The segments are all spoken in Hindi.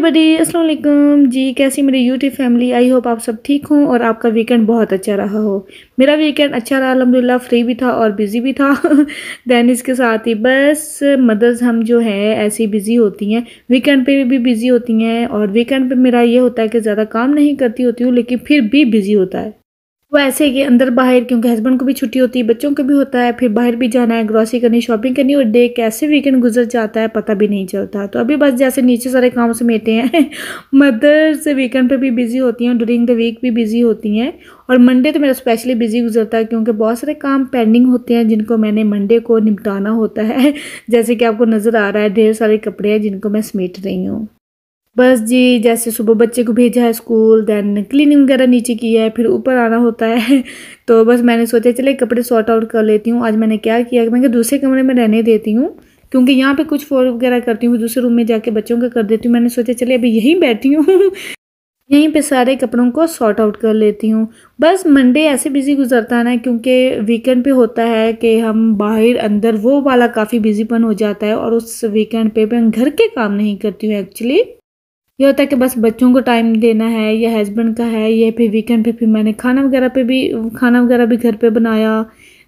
एवरीबॉडी, अस्सलाम वालेकुम जी। कैसी मेरी यूट्यूब फैमिली, आई होप आप सब ठीक हों और आपका वीकेंड बहुत अच्छा रहा हो। मेरा वीकेंड अच्छा रहा अल्हम्दुलिल्लाह, फ्री भी था और बिज़ी भी था। दैन इसके साथ ही बस मदर्स हम जो है ऐसी बिज़ी होती हैं, वीकेंड पे भी बिज़ी होती हैं। और वीकेंड पे मेरा ये होता है कि ज़्यादा काम नहीं करती होती हूँ, लेकिन फिर भी बिज़ी होता है वो ऐसे कि अंदर बाहर, क्योंकि हस्बैंड को भी छुट्टी होती है, बच्चों को भी होता है, फिर बाहर भी जाना है, ग्रॉसरी करनी, शॉपिंग करनी, और डे कैसे वीकेंड गुजर जाता है पता भी नहीं चलता। तो अभी बस जैसे नीचे सारे काम समेटे हैं। मदर्स वीकेंड पे भी बिजी होती हैं, ड्यूरिंग द वीक भी बिजी होती हैं। और मंडे तो मेरा स्पेशली बिजी गुजरता है, क्योंकि बहुत सारे काम पेंडिंग होते हैं जिनको मैंने मंडे को निपटाना होता है। जैसे कि आपको नज़र आ रहा है, ढेर सारे कपड़े हैं जिनको मैं समेट रही हूँ। बस जी, जैसे सुबह बच्चे को भेजा है स्कूल, देन क्लीनिंग वगैरह नीचे की है, फिर ऊपर आना होता है। तो बस मैंने सोचा चले कपड़े सॉर्ट आउट कर लेती हूँ। आज मैंने क्या किया कि मैं दूसरे कमरे में रहने देती हूँ, क्योंकि यहाँ पे कुछ फोल्ड वगैरह करती हूँ, दूसरे रूम में जाके बच्चों का कर देती हूँ। मैंने सोचा चले अभी यहीं बैठी हूँ। यहीं पे सारे कपड़ों को सॉर्ट आउट कर लेती हूँ। बस मंडे ऐसे बिजी गुजरता है ना, क्योंकि वीकेंड पे होता है कि हम बाहर अंदर वो वाला काफ़ी बिजीपन हो जाता है, और उस वीकेंड पे मैं घर के काम नहीं करती हूँ एक्चुअली। ये होता है कि बस बच्चों को टाइम देना है या हस्बैंड का है, ये फिर वीकेंड पे फिर मैंने खाना वगैरह भी घर पे बनाया।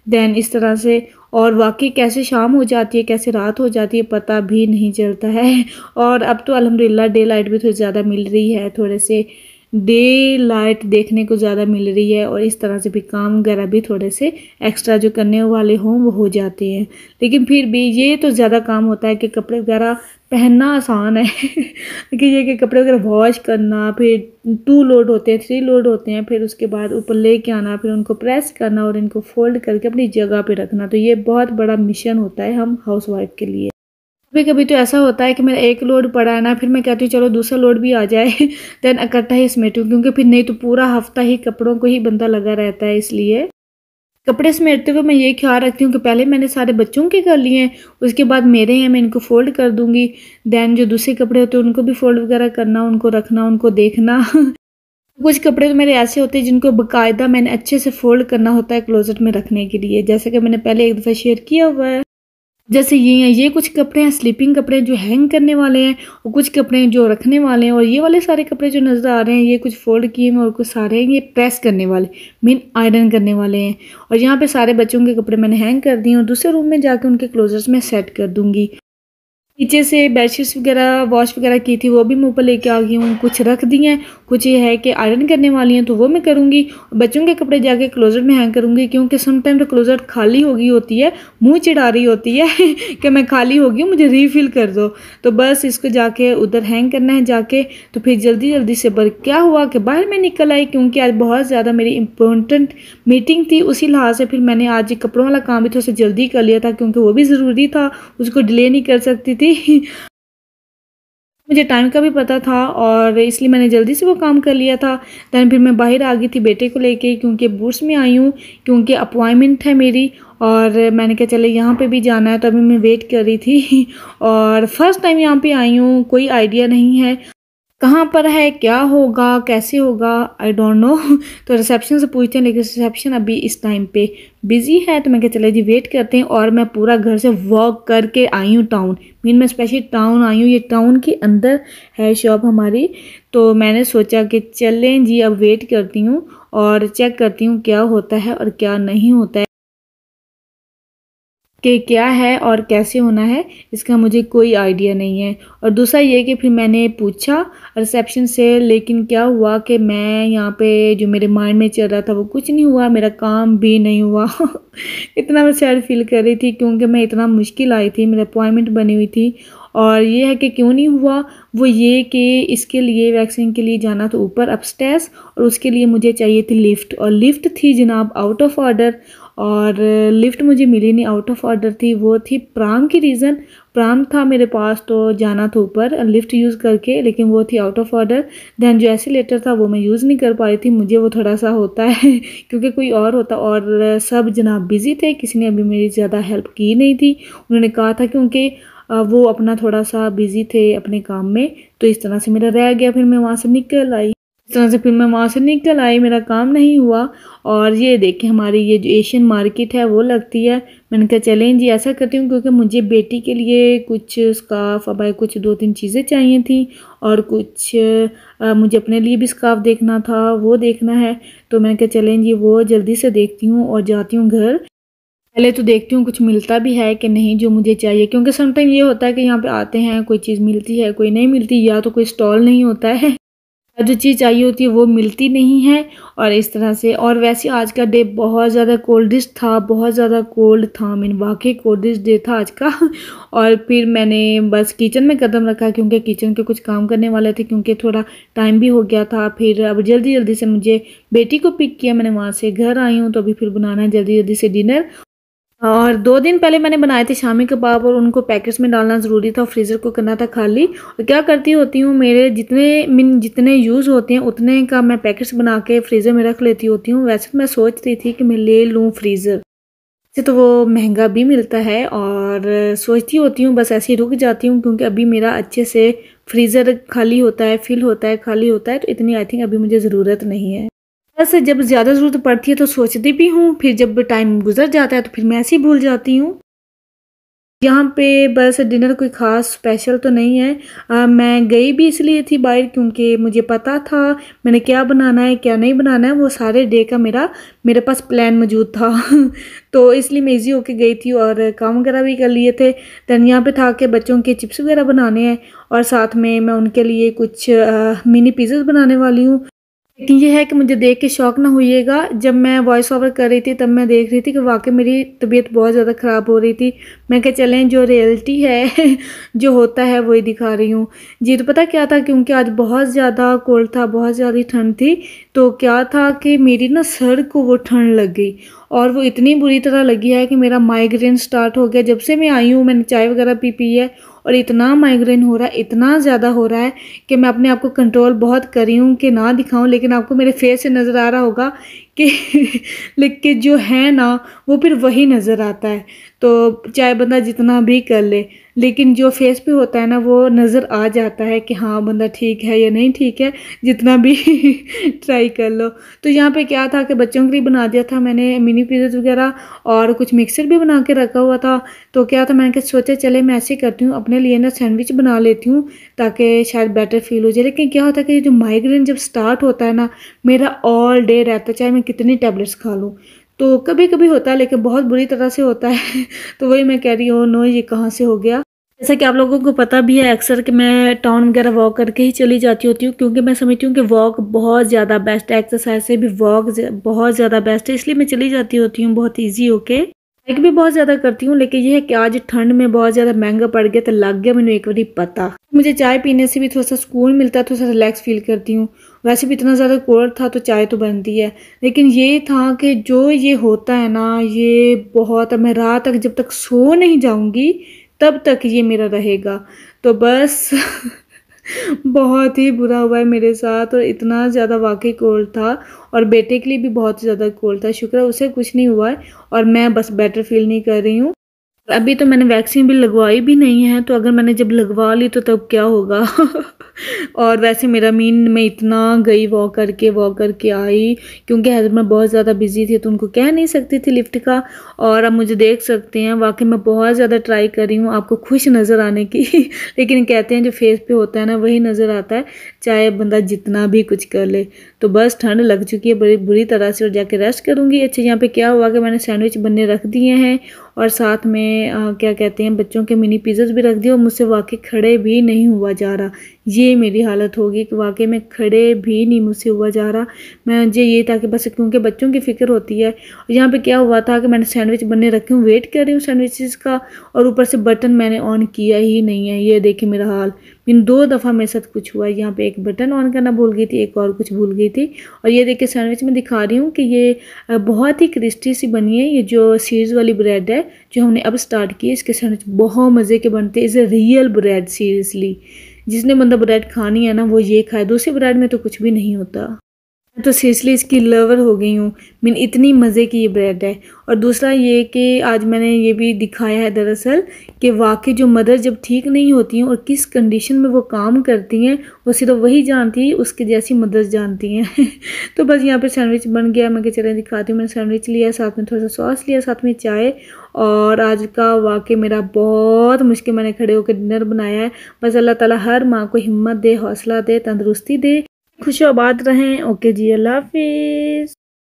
देन इस तरह से, और वाकई कैसे शाम हो जाती है, कैसे रात हो जाती है, पता भी नहीं चलता है। और अब तो अल्हम्दुलिल्लाह डे लाइट भी थोड़ी ज़्यादा मिल रही है, थोड़े से डे लाइट देखने को ज़्यादा मिल रही है, और इस तरह से भी काम वगैरह भी थोड़े से एक्स्ट्रा जो करने वाले हों वो हो जाते हैं। लेकिन फिर भी ये तो ज़्यादा काम होता है कि कपड़े वगैरह पहनना आसान है। कि ये कि कपड़े वगैरह वॉश करना, फिर 2 लोड होते हैं, 3 लोड होते हैं, फिर उसके बाद ऊपर लेके आना, फिर उनको प्रेस करना और इनको फोल्ड करके अपनी जगह पे रखना। तो ये बहुत बड़ा मिशन होता है हम हाउसवाइफ के लिए। कभी कभी तो ऐसा होता है कि मेरा एक लोड पड़ा है ना, फिर मैं कहती हूँ चलो दूसरा लोड भी आ जाए। देन इकट्ठा ही समेटूँ, क्योंकि फिर नहीं तो पूरा हफ्ता ही कपड़ों को ही बंदा लगा रहता है। इसलिए कपड़े समेटते हुए मैं ये ख्याल रखती हूँ कि पहले मैंने सारे बच्चों के कर लिए हैं, उसके बाद मेरे हैं, मैं इनको फोल्ड कर दूंगी। देन जो दूसरे कपड़े होते हैं उनको भी फोल्ड वगैरह करना, उनको रखना, उनको देखना। कुछ कपड़े तो मेरे ऐसे होते हैं जिनको बाकायदा मैंने अच्छे से फोल्ड करना होता है क्लोजेट में रखने के लिए, जैसे कि मैंने पहले एक दफ़ा शेयर किया हुआ है। जैसे ये हैं, ये कुछ कपड़े हैं स्लीपिंग कपड़े जो हैंग करने वाले हैं, और कुछ कपड़े हैं जो रखने वाले हैं, और ये वाले सारे कपड़े जो नज़र आ रहे हैं ये कुछ फोल्ड किए हैं, और कुछ सारे हैं ये प्रेस करने वाले, मीन आयरन करने वाले हैं। और यहाँ पे सारे बच्चों के कपड़े मैंने हैंग कर दिए, और दूसरे रूम में जाके उनके क्लोजर्स में सेट कर दूंगी। नीचे से बेडशीट्स वगैरह वॉश वगैरह की थी, वो भी मैं ऊपर लेके आ गई हूँ, कुछ रख दी हैं, कुछ ये है कि आयरन करने वाली हैं तो वो मैं करूँगी। बच्चों के कपड़े जाके क्लोजेट में हैंग करूँगी, क्योंकि समटाइम तो क्लोजेट खाली हो गई होती है, मुंह चिढ़ा रही होती है कि मैं खाली हो गई हूँ, मुझे रीफिल कर दो। तो बस इसको जाके उधर हैंग करना है जाके। तो फिर जल्दी जल्दी से क्या हुआ कि बाहर में निकल आई, क्योंकि आज बहुत ज़्यादा मेरी इंपॉर्टेंट मीटिंग थी। उसी लिहाज से फिर मैंने आज कपड़ों वाला काम भी थोड़ा सा जल्दी कर लिया था, क्योंकि वो भी ज़रूरी था, उसको डिले नहीं कर सकती थी। मुझे टाइम का भी पता था, और इसलिए मैंने जल्दी से वो काम कर लिया था। दैन फिर मैं बाहर आ गई थी बेटे को लेके, क्योंकि बूट्स में आई हूँ, क्योंकि अपॉइंटमेंट है मेरी। और मैंने कहा चले यहाँ पे भी जाना है, तो अभी मैं वेट कर रही थी। और फर्स्ट टाइम यहाँ पे आई हूँ, कोई आइडिया नहीं है कहाँ पर है, क्या होगा, कैसे होगा, आई डोंट नो। तो रिसेप्शन से पूछते हैं, लेकिन रिसेप्शन अभी इस टाइम पे बिजी है। तो मैं कहा चले जी वेट करते हैं। और मैं पूरा घर से वॉक करके आई हूँ टाउन, मीन मैं स्पेशली टाउन आई हूँ, ये टाउन के अंदर है शॉप हमारी। तो मैंने सोचा कि चलें जी, अब वेट करती हूँ और चेक करती हूँ क्या होता है और क्या नहीं होता है, कि क्या है और कैसे होना है, इसका मुझे कोई आइडिया नहीं है। और दूसरा ये कि फिर मैंने पूछा रिसेप्शन से, लेकिन क्या हुआ कि मैं यहाँ पे जो मेरे माइंड में चल रहा था वो कुछ नहीं हुआ, मेरा काम भी नहीं हुआ। इतना मैं सैड फील कर रही थी, क्योंकि मैं इतना मुश्किल आई थी, मेरी अपॉइंटमेंट बनी हुई थी। और ये है कि क्यों नहीं हुआ, वो ये कि इसके लिए वैक्सीन के लिए जाना था ऊपर अपस्टेयर्स, और उसके लिए मुझे चाहिए थी लिफ्ट, और लिफ्ट थी जनाब आउट ऑफ ऑर्डर। और लिफ्ट मुझे मिली नहीं, आउट ऑफ ऑर्डर थी, वो थी प्राम की रीज़न। प्राम था मेरे पास तो जाना था ऊपर लिफ्ट यूज़ करके, लेकिन वो थी आउट ऑफ ऑर्डर। दैन जो एस्केलेटर था वो मैं यूज़ नहीं कर पा रही थी, मुझे वो थोड़ा सा होता है क्योंकि कोई और होता, और सब जनाब बिज़ी थे, किसी ने अभी मेरी ज़्यादा हेल्प की नहीं थी। उन्होंने कहा था क्योंकि वो अपना थोड़ा सा बिज़ी थे अपने काम में, तो इस तरह से मेरा रह गया, फिर मैं वहाँ से निकल आई। इस तरह से फिर मैं वहाँ से निकल आई, मेरा काम नहीं हुआ। और ये देखिए हमारी ये जो एशियन मार्केट है वो लगती है। मैंने कहा चलें जी ऐसा करती हूँ, क्योंकि मुझे बेटी के लिए कुछ स्कार्फ अबाया कुछ 2-3 चीज़ें चाहिए थी, और कुछ मुझे अपने लिए भी स्कार्फ देखना था, वो देखना है। तो मैंने कहा चलें जी वो जल्दी से देखती हूँ और जाती हूँ घर। पहले तो देखती हूँ कुछ मिलता भी है कि नहीं जो मुझे चाहिए, क्योंकि समटाइम ये होता है कि यहाँ पे आते हैं कोई चीज़ मिलती है कोई नहीं मिलती, या तो कोई स्टॉल नहीं होता है, जो चीज़ चाहिए होती है वो मिलती नहीं है। और इस तरह से, और वैसे आज का डे बहुत ज़्यादा कोल्डिश था, बहुत ज़्यादा कोल्ड था, मैंने वाकई कोल्डिश डे था आज का। और फिर मैंने बस किचन में कदम रखा, क्योंकि किचन के कुछ काम करने वाले थे, क्योंकि थोड़ा टाइम भी हो गया था। फिर अब जल्दी जल्दी से मुझे बेटी को पिक किया, मैंने वहाँ से घर आई हूँ, तो अभी फिर बनाना है जल्दी जल्दी से डिनर। और 2 दिन पहले मैंने बनाए थे शामी कबाब, और उनको पैकेट्स में डालना ज़रूरी था, फ्रीज़र को करना था खाली। और क्या करती होती हूँ, मेरे जितने यूज़ होते हैं उतने का मैं पैकेट्स बना के फ्रीज़र में रख लेती होती हूँ। वैसे तो मैं सोच रही थी कि मैं ले लूँ फ्रीज़र से, तो वो महंगा भी मिलता है, और सोचती होती हूँ बस ऐसे ही रुक जाती हूँ, क्योंकि अभी मेरा अच्छे से फ्रीज़र खाली होता है, फिल होता है, खाली होता है, तो इतनी आई थिंक अभी मुझे ज़रूरत नहीं है। बस जब ज़्यादा ज़रूरत पड़ती है तो सोचती भी हूँ, फिर जब टाइम गुजर जाता है तो फिर मैं ऐसे ही भूल जाती हूँ। यहाँ पे बस डिनर कोई ख़ास स्पेशल तो नहीं है। मैं गई भी इसलिए थी बाहर, क्योंकि मुझे पता था मैंने क्या बनाना है क्या नहीं बनाना है, वो सारे डे का मेरे पास प्लान मौजूद था। तो इसलिए मैं ईज़ी होके गई थी और काम वगैरह भी कर लिए थे। दैन यहाँ पे था कि बच्चों के चिप्स वगैरह बनाने हैं, और साथ में मैं उनके लिए कुछ मिनी पिज़्ज़ा बनाने वाली हूँ। लेकिन ये है कि मुझे देख के शौक ना होइएगा, जब मैं वॉइस ओवर कर रही थी तब मैं देख रही थी कि वाकई मेरी तबीयत बहुत ज़्यादा ख़राब हो रही थी। मैं कहा चलें जो रियलिटी है जो होता है वही दिखा रही हूँ जी। तो पता क्या था, क्योंकि आज बहुत ज़्यादा कोल्ड था, बहुत ज़्यादा ठंड थी, तो क्या था कि मेरी ना सर को वो ठंड लग गई, और वो इतनी बुरी तरह लगी है कि मेरा माइग्रेन स्टार्ट हो गया। जब से मैं आई हूँ मैंने चाय वगैरह पी है, और इतना माइग्रेन हो रहा है, इतना ज़्यादा हो रहा है कि मैं अपने आप को कंट्रोल बहुत कर रही हूँ कि ना दिखाऊं, लेकिन आपको मेरे फेस से नज़र आ रहा होगा कि लेकिन जो है ना वो फिर वही नज़र आता है। तो चाहे बंदा जितना भी कर ले, लेकिन जो फेस पे होता है ना वो नज़र आ जाता है कि हाँ बंदा ठीक है या नहीं ठीक है, जितना भी ट्राई कर लो। तो यहाँ पे क्या था कि बच्चों के लिए बना दिया था मैंने मिनी पिज़्ज़ा वगैरह, और कुछ मिक्सर भी बना के रखा हुआ था। तो क्या था, मैंने सोचा चले मैं ऐसे करती हूँ, अपने लिए ना सैंडविच बना लेती हूँ ताकि शायद बेटर फील हो जाए। लेकिन क्या होता है कि जो माइग्रेन जब स्टार्ट होता है ना, मेरा ऑल डे रहता है, चाहे मैं कितनी टैबलेट्स खा लूँ। तो कभी कभी होता है, लेकिन बहुत बुरी तरह से होता है। तो वही मैं कह रही हूँ नो ये कहाँ से हो गया। जैसा कि आप लोगों को पता भी है अक्सर कि मैं टाउन वगैरह वॉक करके ही चली जाती होती हूँ, क्योंकि मैं समझती हूँ कि वॉक बहुत ज़्यादा बेस्ट है, एक्सरसाइज से भी वॉक बहुत ज़्यादा बेस्ट है, इसलिए मैं चली जाती होती हूँ बहुत ईजी होके। बाइक भी बहुत ज़्यादा करती हूँ, लेकिन ये है कि आज ठंड में बहुत ज़्यादा महंगा पड़ गया, तो लग गया मैंने एक बारी पता। मुझे चाय पीने से भी थोड़ा सा सुकून मिलता है, थोड़ा सा रिलैक्स फील करती हूँ। वैसे भी इतना ज़्यादा कोल्ड था तो चाय तो बनती है, लेकिन ये था कि जो ये होता है ना ये बहुत, मैं रात तक जब तक सो नहीं जाऊँगी तब तक ये मेरा रहेगा। तो बस बहुत ही बुरा हुआ है मेरे साथ, और इतना ज़्यादा वाकई कोल्ड था, और बेटे के लिए भी बहुत ज़्यादा कोल्ड था। शुक्र है उसे कुछ नहीं हुआ है, और मैं बस बेटर फील नहीं कर रही हूँ। अभी तो मैंने वैक्सीन भी लगवाई भी नहीं है, तो अगर मैंने जब लगवा ली तो तब क्या होगा। और वैसे मेरा मीन मैं इतना गई वॉक करके आई, क्योंकि हस्बैंड बहुत ज़्यादा बिजी थे तो उनको कह नहीं सकती थी लिफ्ट का। और अब मुझे देख सकते हैं वाकई मैं बहुत ज़्यादा ट्राई कर रही हूँ आपको खुश नज़र आने की। लेकिन कहते हैं जो फेस पे होता है ना वही नज़र आता है, चाहे बंदा जितना भी कुछ कर ले। तो बस ठंड लग चुकी है बड़ी बुरी तरह से, और जाके रेस्ट करूँगी। अच्छा यहाँ पे क्या हुआ कि मैंने सैंडविच बनने रख दिए हैं, और साथ में क्या कहते हैं बच्चों के मिनी पिज़्ज़ा भी रख दिए, और मुझसे वाकई खड़े भी नहीं हुआ जा रहा। ये मेरी हालत होगी कि वाकई में खड़े भी नहीं मुझसे हुआ जा रहा। मुझे ये था कि बस क्योंकि बच्चों की फ़िक्र होती है। और यहाँ पे क्या हुआ था कि मैंने सैंडविच बनने रखे हूँ, वेट कर रही हूँ सैंडविचेस का, और ऊपर से बटन मैंने ऑन किया ही नहीं है। ये देखिए मेरा हाल, इन 2 दफ़ा मेरे साथ कुछ हुआ है। यहाँ पे एक बटन ऑन करना भूल गई थी, एक और कुछ भूल गई थी। और ये देखिए सैंडविच में दिखा रही हूँ कि ये बहुत ही क्रिस्पी सी बनी है। ये जो सीड्स वाली ब्रेड है जो हमने अब स्टार्ट की है, इसके सैंडविच बहुत मज़े के बनते हैं। Is a real bread, seriously जिसने बंदा ब्रेड खानी है ना वो ये खाए, दूसरी ब्रेड में तो कुछ भी नहीं होता। तो सीरियसली इसकी लवर हो गई हूँ। मीन इतनी मज़े की ये ब्रेड है। और दूसरा ये कि आज मैंने ये भी दिखाया है दरअसल कि वाकई जो मदर जब ठीक नहीं होती हैं और किस कंडीशन में वो काम करती हैं वो सिर्फ वही जानती है, उसके जैसी मदर्स जानती हैं। तो बस यहाँ पे सैंडविच बन गया। मैं चलें दिखाती हूँ। मैंने सैंडविच लिया, साथ में थोड़ा सा सॉस लिया, साथ में चाय। और आज का वाकई मेरा बहुत मुश्किल मैंने खड़े होकर डिनर बनाया है। बस अल्लाह ताला हर माँ को हिम्मत दे, हौसला दे, तंदुरुस्ती दे, खुश आबाद रहें। ओके जी, अल्लाह हाफिज़।